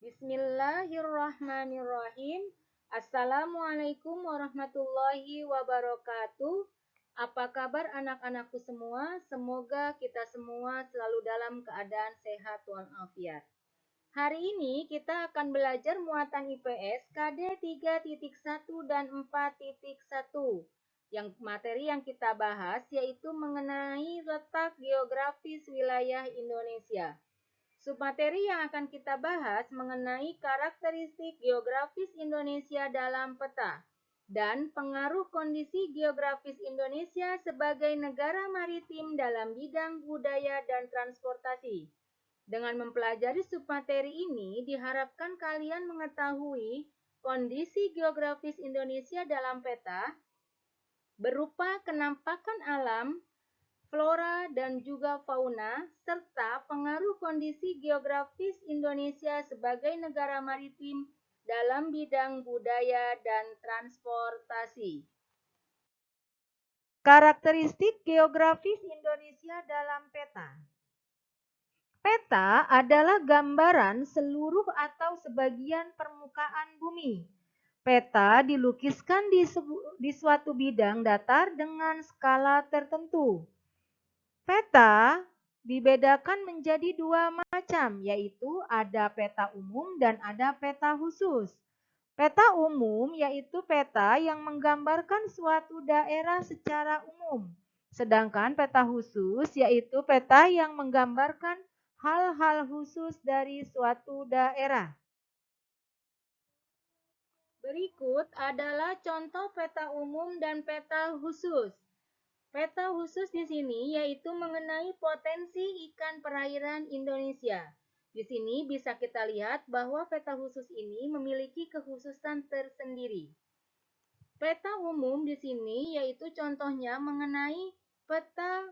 Bismillahirrahmanirrahim. Assalamualaikum warahmatullahi wabarakatuh. Apa kabar anak-anakku semua? Semoga kita semua selalu dalam keadaan sehat walafiat. Hari ini kita akan belajar muatan IPS KD 3.1 dan 4.1. Materi yang kita bahas yaitu mengenai letak geografis wilayah Indonesia. Submateri yang akan kita bahas mengenai karakteristik geografis Indonesia dalam peta dan pengaruh kondisi geografis Indonesia sebagai negara maritim dalam bidang budaya dan transportasi. Dengan mempelajari submateri ini, diharapkan kalian mengetahui kondisi geografis Indonesia dalam peta berupa kenampakan alam, flora dan juga fauna, serta pengaruh kondisi geografis Indonesia sebagai negara maritim dalam bidang budaya dan transportasi. Karakteristik geografis Indonesia dalam peta. Peta adalah gambaran seluruh atau sebagian permukaan bumi. Peta dilukiskan di suatu bidang datar dengan skala tertentu. Peta dibedakan menjadi dua macam, yaitu ada peta umum dan ada peta khusus. Peta umum yaitu peta yang menggambarkan suatu daerah secara umum, sedangkan peta khusus yaitu peta yang menggambarkan hal-hal khusus dari suatu daerah. Berikut adalah contoh peta umum dan peta khusus. Peta khusus di sini yaitu mengenai potensi ikan perairan Indonesia. Di sini bisa kita lihat bahwa peta khusus ini memiliki kekhususan tersendiri. Peta umum di sini yaitu contohnya mengenai peta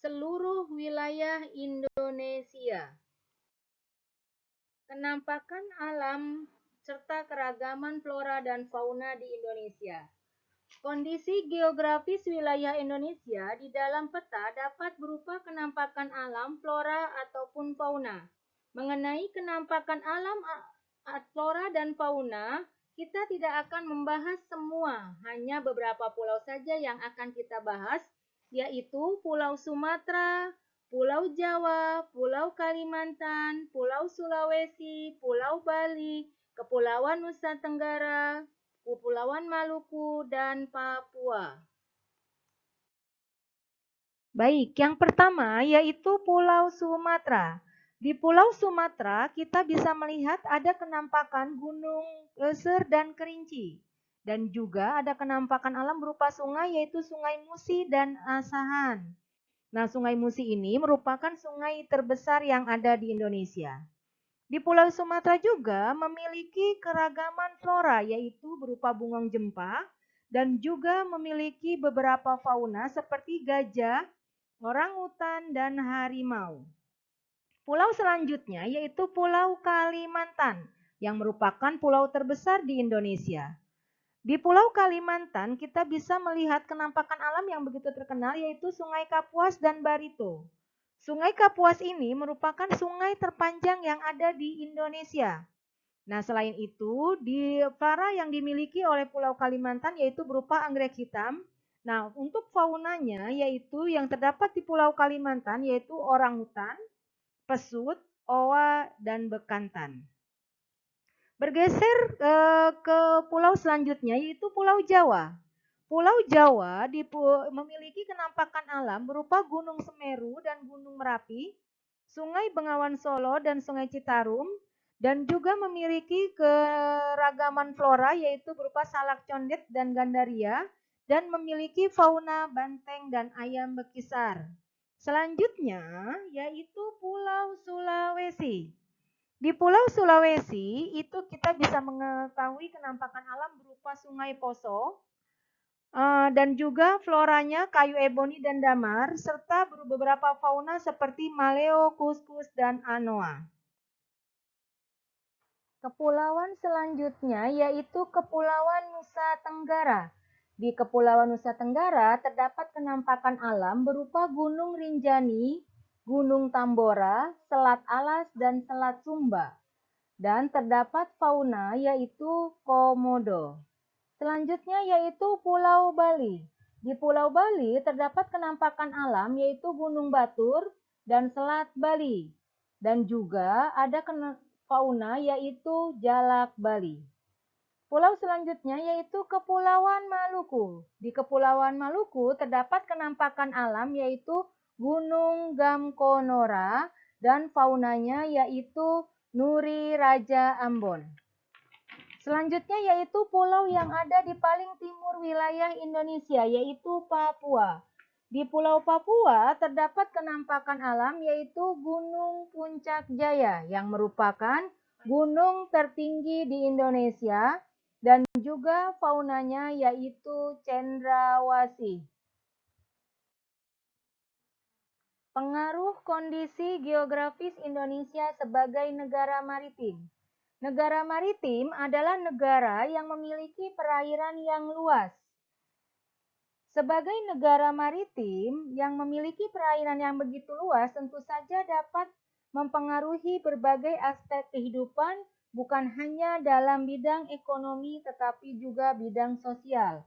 seluruh wilayah Indonesia. Kenampakan alam serta keragaman flora dan fauna di Indonesia. Kondisi geografis wilayah Indonesia di dalam peta dapat berupa kenampakan alam, flora, ataupun fauna. Mengenai kenampakan alam, flora, dan fauna, kita tidak akan membahas semua, hanya beberapa pulau saja yang akan kita bahas, yaitu Pulau Sumatera, Pulau Jawa, Pulau Kalimantan, Pulau Sulawesi, Pulau Bali, Kepulauan Nusa Tenggara, Kepulauan Maluku, dan Papua. Baik, yang pertama yaitu Pulau Sumatera. Di Pulau Sumatera kita bisa melihat ada kenampakan gunung Leser dan Kerinci. Dan juga ada kenampakan alam berupa sungai yaitu Sungai Musi dan Asahan. Nah, Sungai Musi ini merupakan sungai terbesar yang ada di Indonesia. Di Pulau Sumatera juga memiliki keragaman flora yaitu berupa bungong jempa dan juga memiliki beberapa fauna seperti gajah, orangutan, dan harimau. Pulau selanjutnya yaitu Pulau Kalimantan yang merupakan pulau terbesar di Indonesia. Di Pulau Kalimantan kita bisa melihat kenampakan alam yang begitu terkenal yaitu Sungai Kapuas dan Barito. Sungai Kapuas ini merupakan sungai terpanjang yang ada di Indonesia. Nah, selain itu, di flora yang dimiliki oleh Pulau Kalimantan yaitu berupa anggrek hitam. Nah, untuk faunanya yaitu yang terdapat di Pulau Kalimantan yaitu orangutan, pesut, owa, dan bekantan. Bergeser ke pulau selanjutnya yaitu Pulau Jawa. Pulau Jawa memiliki kenampakan alam berupa Gunung Semeru dan Gunung Merapi, Sungai Bengawan Solo dan Sungai Citarum, dan juga memiliki keragaman flora yaitu berupa salak condet dan gandaria, dan memiliki fauna banteng dan ayam bekisar. Selanjutnya yaitu Pulau Sulawesi. Di Pulau Sulawesi itu kita bisa mengetahui kenampakan alam berupa Sungai Poso dan juga floranya kayu eboni dan damar serta beberapa fauna seperti maleo, kuskus, dan anoa. Kepulauan selanjutnya yaitu Kepulauan Nusa Tenggara. Di Kepulauan Nusa Tenggara terdapat kenampakan alam berupa Gunung Rinjani, Gunung Tambora, Selat Alas, dan Selat Sumba. dan terdapat fauna yaitu komodo. Selanjutnya yaitu Pulau Bali. Di Pulau Bali terdapat kenampakan alam yaitu Gunung Batur dan Selat Bali. Dan juga ada fauna yaitu Jalak Bali. Pulau selanjutnya yaitu Kepulauan Maluku. Di Kepulauan Maluku terdapat kenampakan alam yaitu Gunung Gamkonora dan faunanya yaitu Nuri Raja Ambon. Selanjutnya yaitu pulau yang ada di paling timur wilayah Indonesia yaitu Papua. Di Pulau Papua terdapat kenampakan alam yaitu Gunung Puncak Jaya yang merupakan gunung tertinggi di Indonesia dan juga faunanya yaitu cendrawasih. Pengaruh kondisi geografis Indonesia sebagai negara maritim. Negara maritim adalah negara yang memiliki perairan yang luas. Sebagai negara maritim yang memiliki perairan yang begitu luas, tentu saja dapat mempengaruhi berbagai aspek kehidupan, bukan hanya dalam bidang ekonomi, tetapi juga bidang sosial.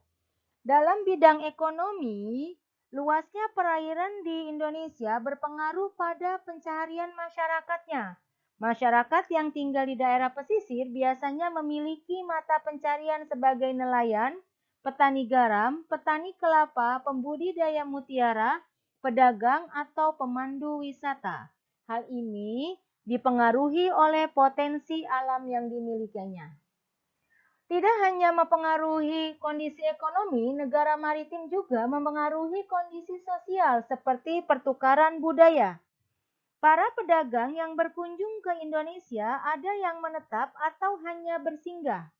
Dalam bidang ekonomi, luasnya perairan di Indonesia berpengaruh pada pencaharian masyarakatnya. Masyarakat yang tinggal di daerah pesisir biasanya memiliki mata pencarian sebagai nelayan, petani garam, petani kelapa, pembudidaya mutiara, pedagang, atau pemandu wisata. Hal ini dipengaruhi oleh potensi alam yang dimilikinya. Tidak hanya mempengaruhi kondisi ekonomi, negara maritim juga mempengaruhi kondisi sosial seperti pertukaran budaya. Para pedagang yang berkunjung ke Indonesia ada yang menetap atau hanya bersinggah.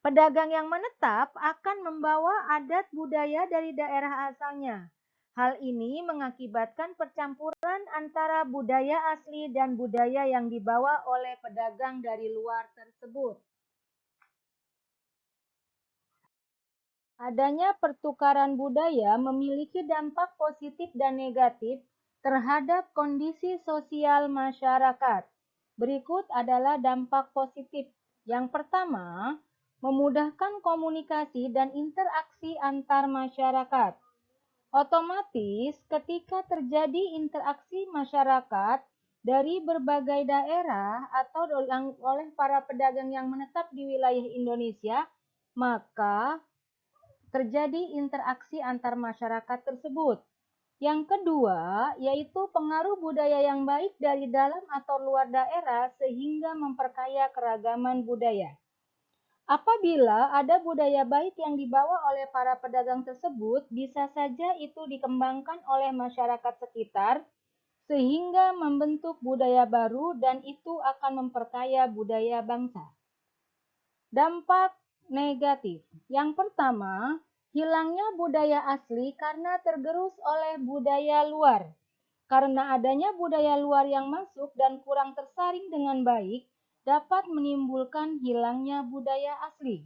Pedagang yang menetap akan membawa adat budaya dari daerah asalnya. Hal ini mengakibatkan percampuran antara budaya asli dan budaya yang dibawa oleh pedagang dari luar tersebut. Adanya pertukaran budaya memiliki dampak positif dan negatif terhadap kondisi sosial masyarakat. Berikut adalah dampak positif. Yang pertama, memudahkan komunikasi dan interaksi antar masyarakat. Otomatis, ketika terjadi interaksi masyarakat dari berbagai daerah atau oleh para pedagang yang menetap di wilayah Indonesia, maka terjadi interaksi antar masyarakat tersebut. Yang kedua, yaitu pengaruh budaya yang baik dari dalam atau luar daerah sehingga memperkaya keragaman budaya. Apabila ada budaya baik yang dibawa oleh para pedagang tersebut, bisa saja itu dikembangkan oleh masyarakat sekitar sehingga membentuk budaya baru dan itu akan memperkaya budaya bangsa. Dampak negatif. Yang pertama, hilangnya budaya asli karena tergerus oleh budaya luar. Karena adanya budaya luar yang masuk dan kurang tersaring dengan baik, dapat menimbulkan hilangnya budaya asli.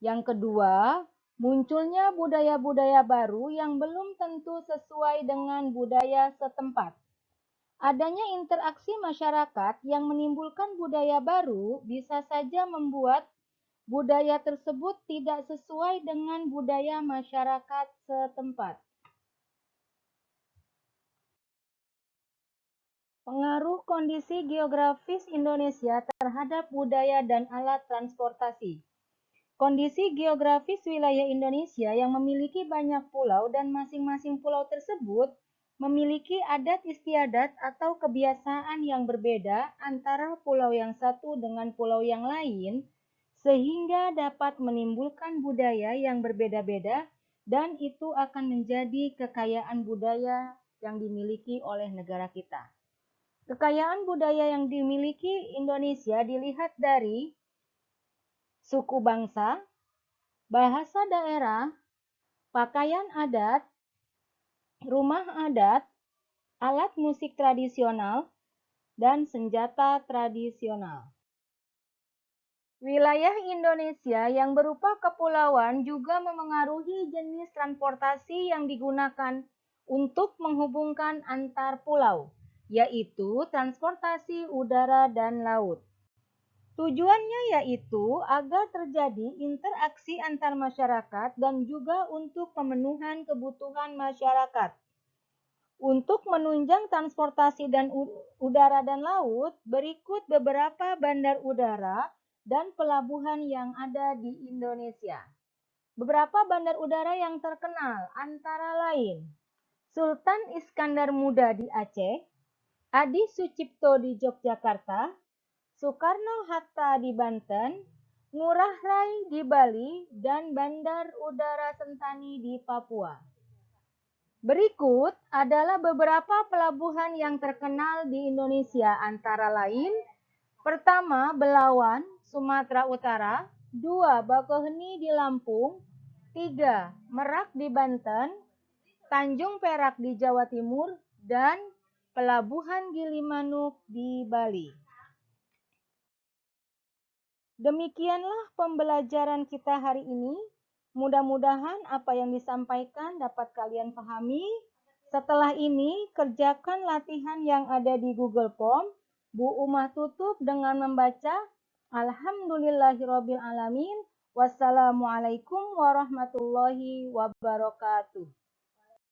Yang kedua, munculnya budaya-budaya baru yang belum tentu sesuai dengan budaya setempat. Adanya interaksi masyarakat yang menimbulkan budaya baru bisa saja membuat budaya tersebut tidak sesuai dengan budaya masyarakat setempat. Pengaruh kondisi geografis Indonesia terhadap budaya dan alat transportasi. Kondisi geografis wilayah Indonesia yang memiliki banyak pulau dan masing-masing pulau tersebut memiliki adat istiadat atau kebiasaan yang berbeda antara pulau yang satu dengan pulau yang lain, sehingga dapat menimbulkan budaya yang berbeda-beda dan itu akan menjadi kekayaan budaya yang dimiliki oleh negara kita. Kekayaan budaya yang dimiliki Indonesia dilihat dari suku bangsa, bahasa daerah, pakaian adat, rumah adat, alat musik tradisional, dan senjata tradisional. Wilayah Indonesia yang berupa kepulauan juga memengaruhi jenis transportasi yang digunakan untuk menghubungkan antar pulau, yaitu transportasi udara dan laut. Tujuannya yaitu agar terjadi interaksi antar masyarakat dan juga untuk pemenuhan kebutuhan masyarakat. Untuk menunjang transportasi dan udara dan laut, berikut beberapa bandar udara dan pelabuhan yang ada di Indonesia. Beberapa bandar udara yang terkenal antara lain Sultan Iskandar Muda di Aceh, Adi Sucipto di Yogyakarta, Soekarno-Hatta di Banten, Ngurah Rai di Bali, dan Bandar Udara Sentani di Papua. Berikut adalah beberapa pelabuhan yang terkenal di Indonesia antara lain, pertama Belawan, Sumatera Utara, 2 Bakauheni di Lampung, 3 Merak di Banten, Tanjung Perak di Jawa Timur, dan Pelabuhan Gilimanuk di Bali. Demikianlah pembelajaran kita hari ini. Mudah-mudahan apa yang disampaikan dapat kalian pahami. Setelah ini, kerjakan latihan yang ada di Google Form. Bu Umah tutup dengan membaca Alhamdulillahirrabbilalamin. Wassalamualaikum warahmatullahi wabarakatuh.